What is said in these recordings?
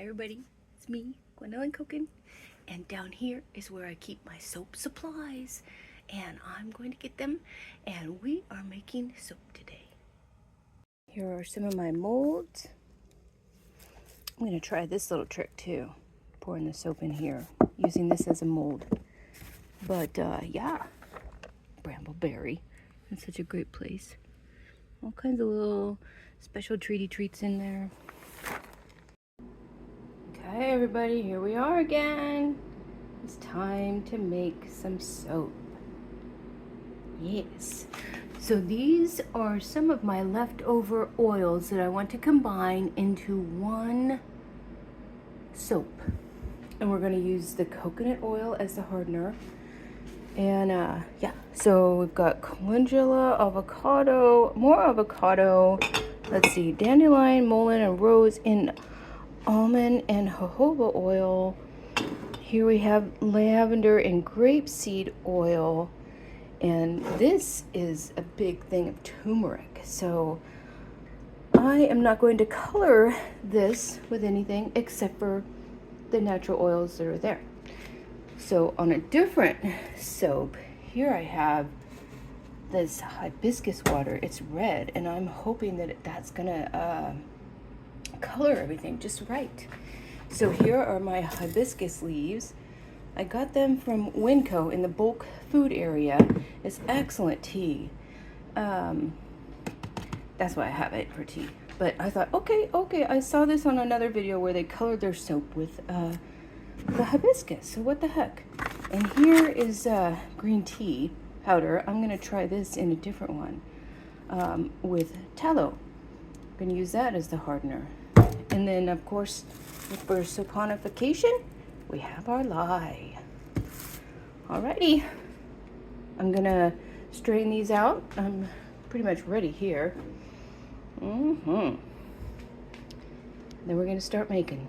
everybody, it's me, Gwendolyn Cookin, and down here is where I keep my soap supplies, and I'm going to get them, and we are making soap today. Here are some of my molds. I'm going to try this little trick too, pouring the soap in here, using this as a mold. But yeah, Bramble Berry, it's such a great place. All kinds of little special treaty treats in there. Okay, everybody, here we are again. It's time to make some soap. Yes. So these are some of my leftover oils that I want to combine into one soap. And we're going to use the coconut oil as the hardener. And yeah, so we've got calendula, avocado, more avocado. Let's see, dandelion, mullein, and rose in almond and jojoba oil. Here we have lavender and grapeseed oil, and this is a big thing of turmeric. So I am not going to color this with anything except for the natural oils that are there. So on a different soap, here I have this hibiscus water. It's red, and I'm hoping that that's gonna color everything just right. So here are my hibiscus leaves. I got them from Winco in the bulk food area. It's excellent tea. That's why I have it for tea. But I thought, okay, I saw this on another video where they colored their soap with the hibiscus, so what the heck. And here is green tea powder. I'm gonna try this in a different one with tallow. I'm gonna use that as the hardener. And then, of course, for saponification, we have our lye. Alrighty, I'm gonna strain these out. I'm pretty much ready here. Then we're gonna start making.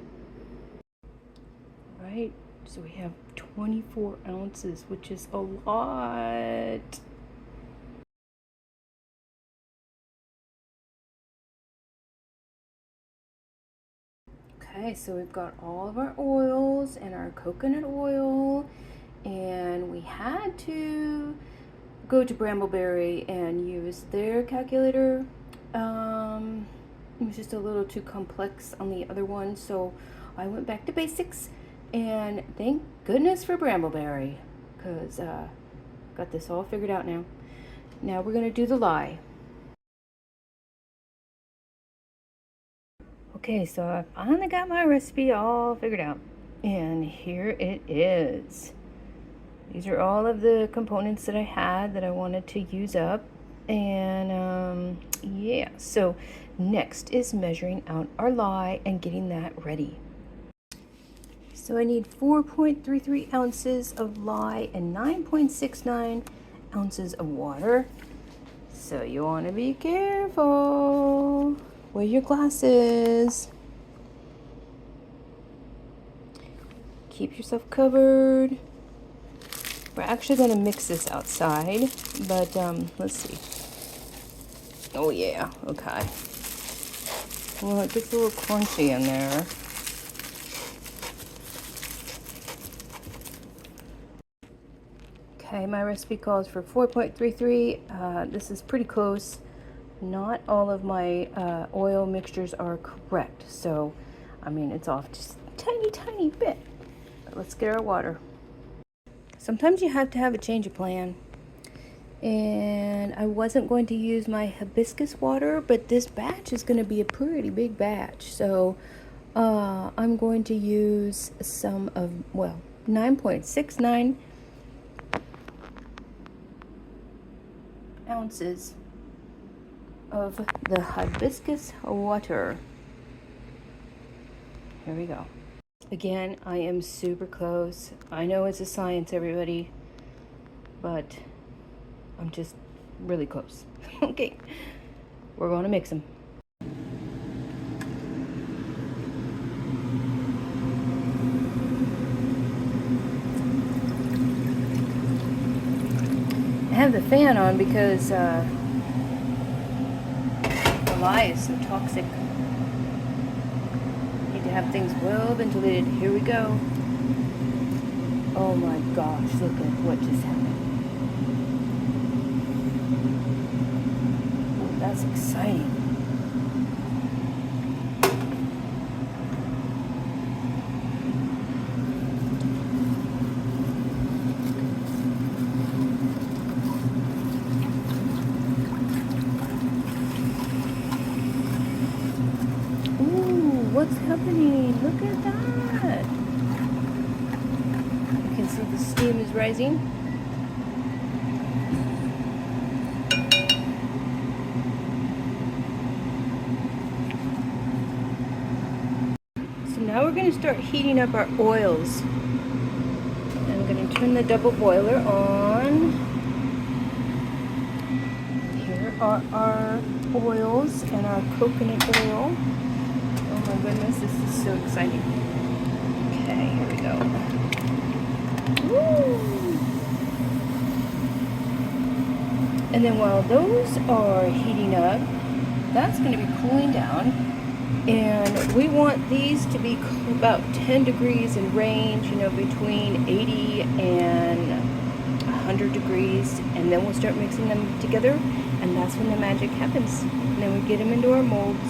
Right, so we have 24 ounces, which is a lot. Okay, so we've got all of our oils and our coconut oil, and we had to go to Bramble Berry and use their calculator. It was just a little too complex on the other one, so I went back to basics, and thank goodness for Bramble Berry, because got this all figured out now. Now we're going to do the lye. Okay, so I finally got my recipe all figured out, and here it is. These are all of the components that I had that I wanted to use up, and yeah, so next is measuring out our lye and getting that ready. So I need 4.33 ounces of lye and 9.69 ounces of water. So you want to be careful. Wear your glasses. Keep yourself covered. We're actually going to mix this outside, but let's see. Oh yeah, okay. Well, it gets a little crunchy in there. Okay, my recipe calls for 4.33. This is pretty close. Not all of my oil mixtures are correct, so I mean it's off just a tiny bit. But let's get our water. Sometimes you have to have a change of plan, and I wasn't going to use my hibiscus water, but this batch is going to be a pretty big batch, so I'm going to use some of, well, 9.69 ounces of the hibiscus water. Here we go. Again, I am super close. I know it's a science, everybody, but I'm just really close. Okay, we're going to mix them. I have the fan on because the lye is so toxic. It to have things well ventilated. Here we go. Oh my gosh, look at what just happened. Oh, that's exciting. Ooh, what's happening? Look at that. You can see the steam is rising. So now we're going to start heating up our oils. I'm going to turn the double boiler on. Here are our oils and our coconut oil. Oh my goodness, this is so exciting. Okay, here we go. Woo! And then while those are heating up, that's going to be cooling down. And we want these to be about 10 degrees in range, you know, between 80 and 100 degrees. And then we'll start mixing them together. And that's when the magic happens. And then we get them into our molds.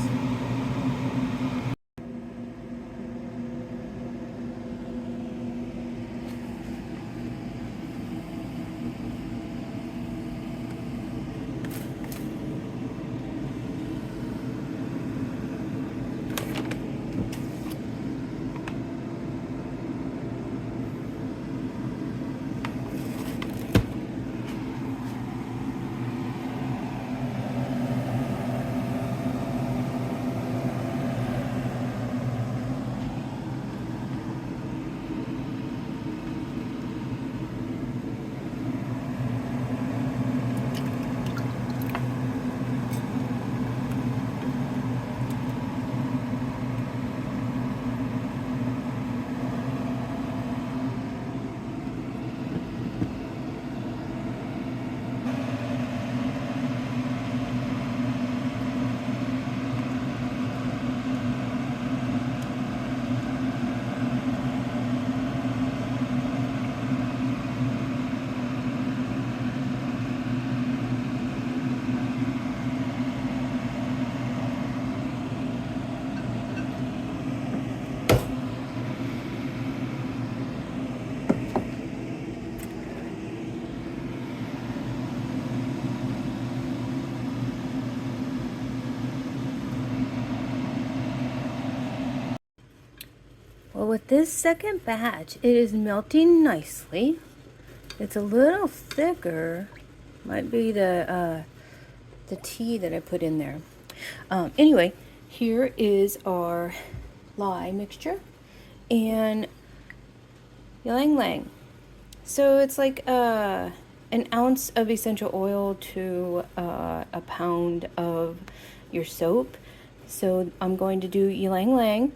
Well, with this second batch, it is melting nicely. It's a little thicker. Might be the tea that I put in there. Anyway, here is our lye mixture and ylang ylang. So it's like an ounce of essential oil to a pound of your soap. So I'm going to do ylang ylang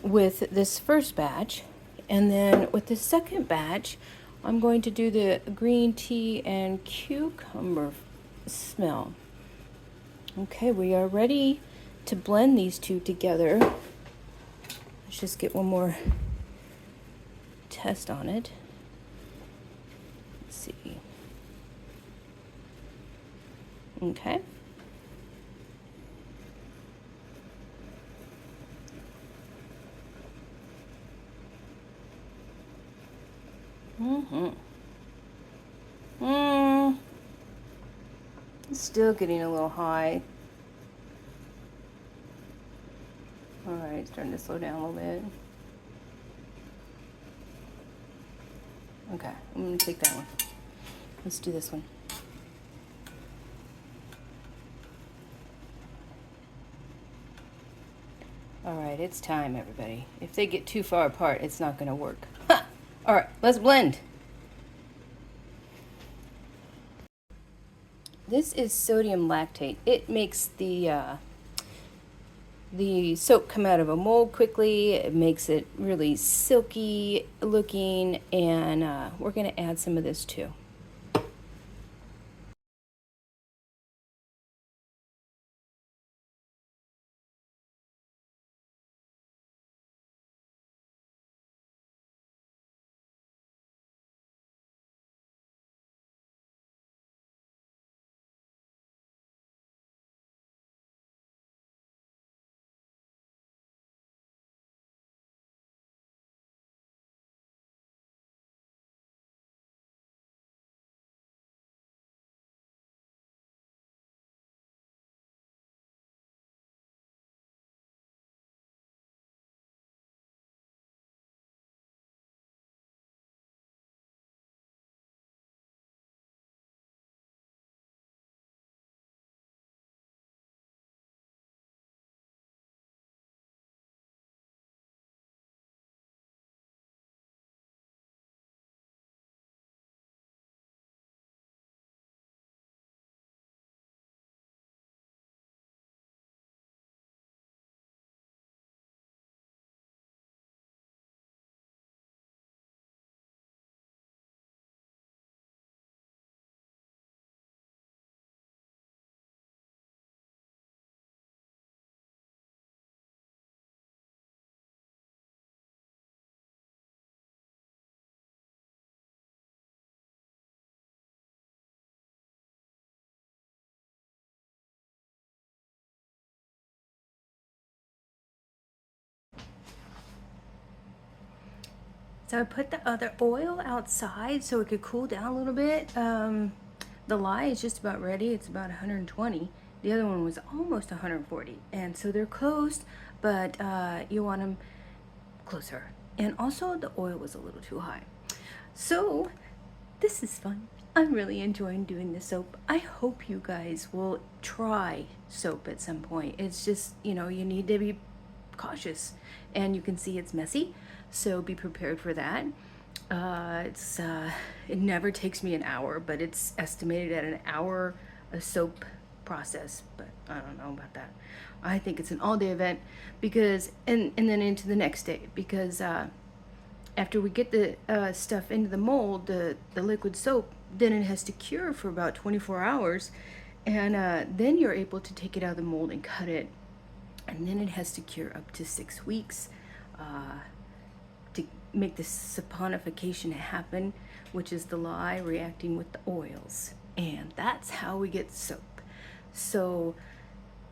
with this first batch, and then with the second batch I'm going to do the green tea and cucumber smell. Okay, we are ready to blend these two together. Let's just get one more test on it. Let's see. Okay. It's still getting a little high. Alright, it's starting to slow down a little bit. Okay, I'm going to take that one. Let's do this one. Alright, it's time, everybody. If they get too far apart, it's not going to work. Ha! Alright, let's blend. This is sodium lactate. It makes the soap come out of a mold quickly. It makes it really silky looking, and we're going to add some of this too. So I put the other oil outside so it could cool down a little bit. The lye is just about ready. It's about 120. The other one was almost 140. And so they're close, but you want them closer. And also the oil was a little too high. So this is fun. I'm really enjoying doing the soap. I hope you guys will try soap at some point. It's just, you know, you need to be cautious, and you can see it's messy, so be prepared for that. It never takes me an hour, but it's estimated at an hour a soap process, but I don't know about that. I think it's an all-day event because and then into the next day, because after we get the stuff into the mold, the liquid soap, then it has to cure for about 24 hours, and then you're able to take it out of the mold and cut it, and then it has to cure up to 6 weeks to make this saponification happen, which is the lye reacting with the oils, and that's how we get soap. So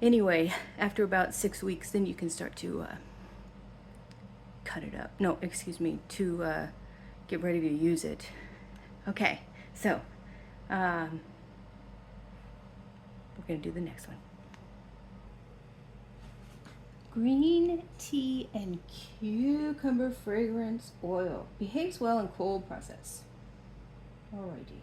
anyway, after about 6 weeks, then you can start to cut it up. No, excuse me, to get ready to use it. Okay, so we're gonna do the next one. Green tea and cucumber fragrance oil. Behaves well in cold process. Alrighty.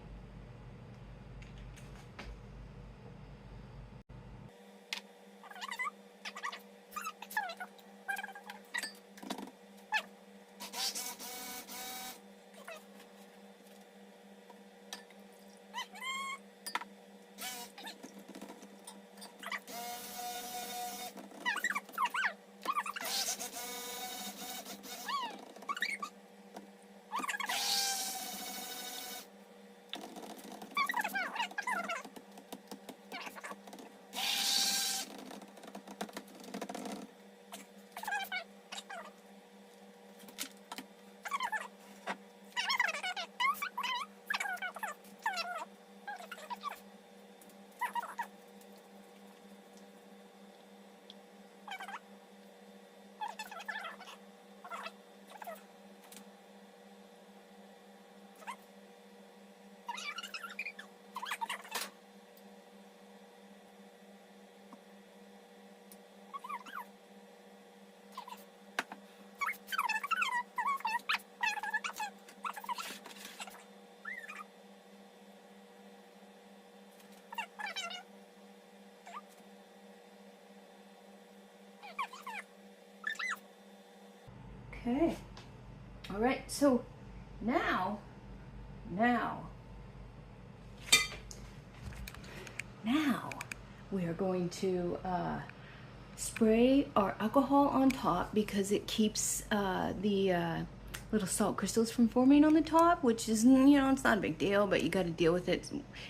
Okay. All right. So now, now we are going to spray our alcohol on top, because it keeps the little salt crystals from forming on the top, which is, you know, it's not a big deal, but you got to deal with it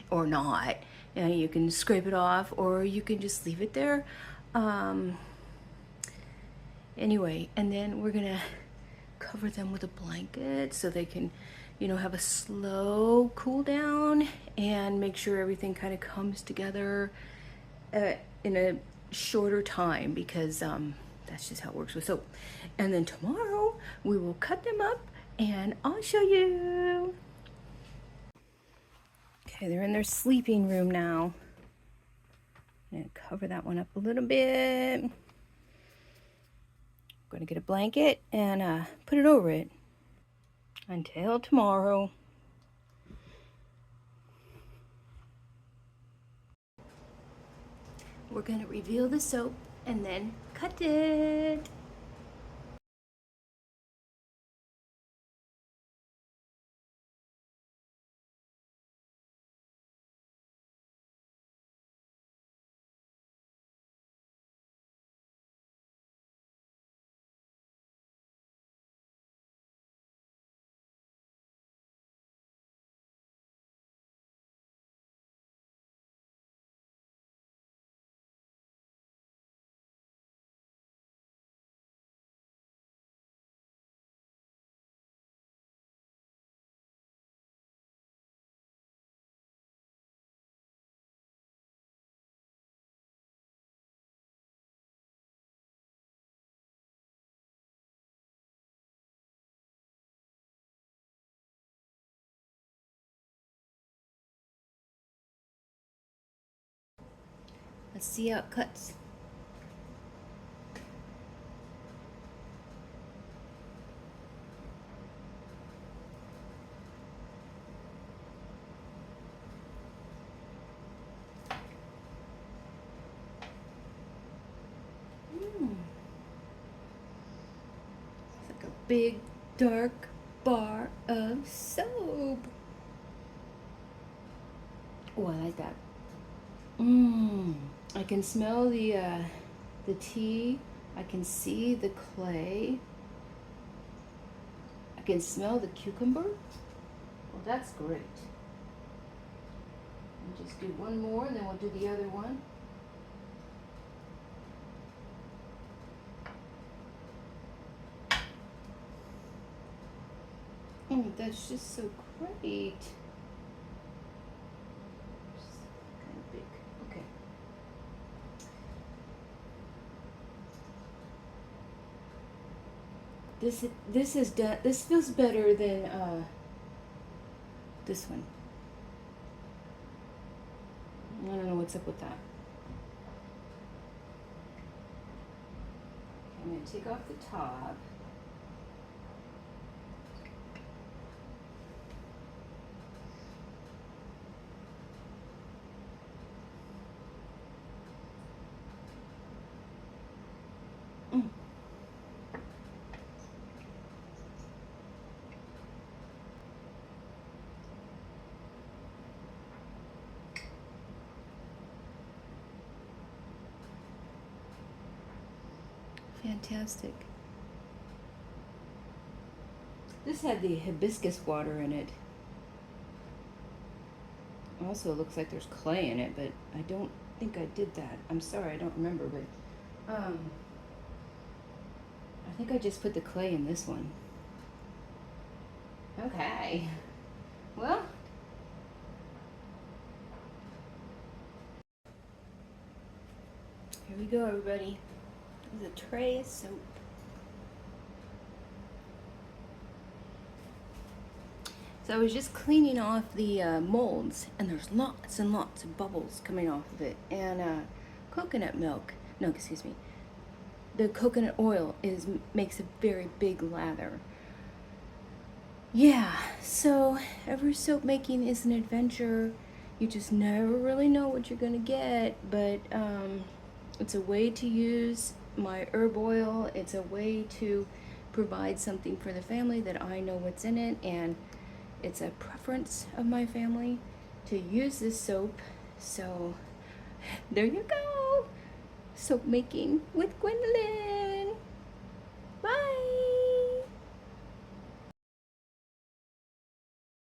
or not. You can scrape it off, or you can just leave it there. Anyway, and then we're gonna cover them with a blanket so they can, you know, have a slow cool down, and make sure everything kind of comes together in a shorter time, because that's just how it works with soap. And then tomorrow we will cut them up and I'll show you. Okay, they're in their sleeping room now. I'm gonna cover that one up a little bit. I'm gonna get a blanket and put it over it until tomorrow. We're gonna reveal the soap and then cut it. Let's see how it cuts. It's like a big dark bar of soap. Oh, I like that. I can smell the tea. I can see the clay. I can smell the cucumber. Well, that's great. I'll just do one more, and then we'll do the other one. Oh, that's just so great. Kind of big. Okay. This is done. This feels better than this one. I don't know what's up with that. I'm gonna take off the top. Fantastic. This had the hibiscus water in it. Also, it looks like there's clay in it, but I don't think I did that. I'm sorry, I don't remember, but I think I just put the clay in this one. Okay. Well, here we go, everybody. There's a tray of soap. So I was just cleaning off the molds, and there's lots and lots of bubbles coming off of it. And coconut milk, no, excuse me, the coconut oil makes a very big lather. Yeah, so every soap making is an adventure. You just never really know what you're gonna get, but it's a way to use my herb oil. It's a way to provide something for the family that I know what's in it, and it's a preference of my family to use this soap. So there you go. Soap making with Gwendolyn.